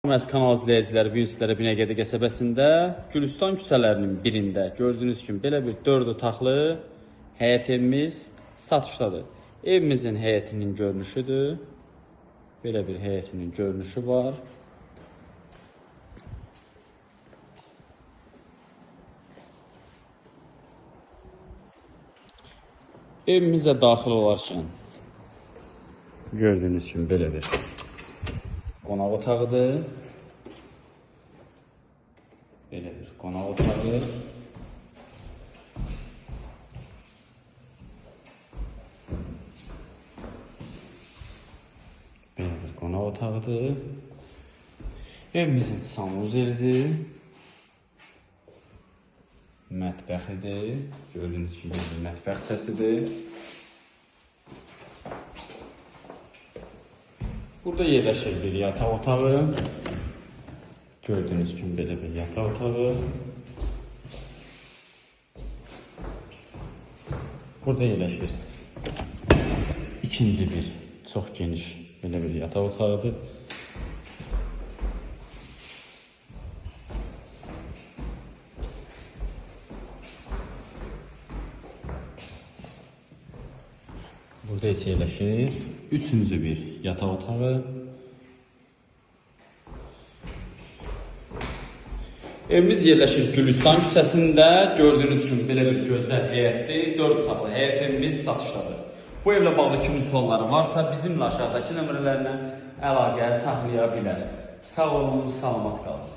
Məhz kanal izləyiciləri, bu gün sizlərə Binəqədi qəsəbəsində Gülüstan küçələrinin birində gördüyünüz kimi belə bir 4 otaqlı həyət evimiz satışdadır. Evimizin həyətinin görünüşüdür. Belə bir həyətinin görünüşü var. Evimizə daxil olarkən gördüyünüz kimi belə bir qonaq otağıdır. Belə bir qonaq otağı. Belə bir qonaq otağıdır. Evimizin sanuzelidir. Mətbəxidir. Gördüyünüz kimi mətbəx səsidir. Burada yerləşir bir yataq otağı. Gördüyünüz kimi belə bir yataq otağı. Burada yerləşir ikinci bir çox geniş belə bir yataq otağıdır. Burada isə yerləşir üçüncü bir yataq otağı. Evimiz yerləşir Gülüstan küçəsində. Gördüyünüz kimi belə bir gözəl həyətdir. 4 otaqlı həyət evimiz satışdadır. Bu evlə bağlı kimi sualları varsa bizimlə aşağıdakı nömrələrlə əlaqə saxlaya bilər. Sağ olun, salamat qalın.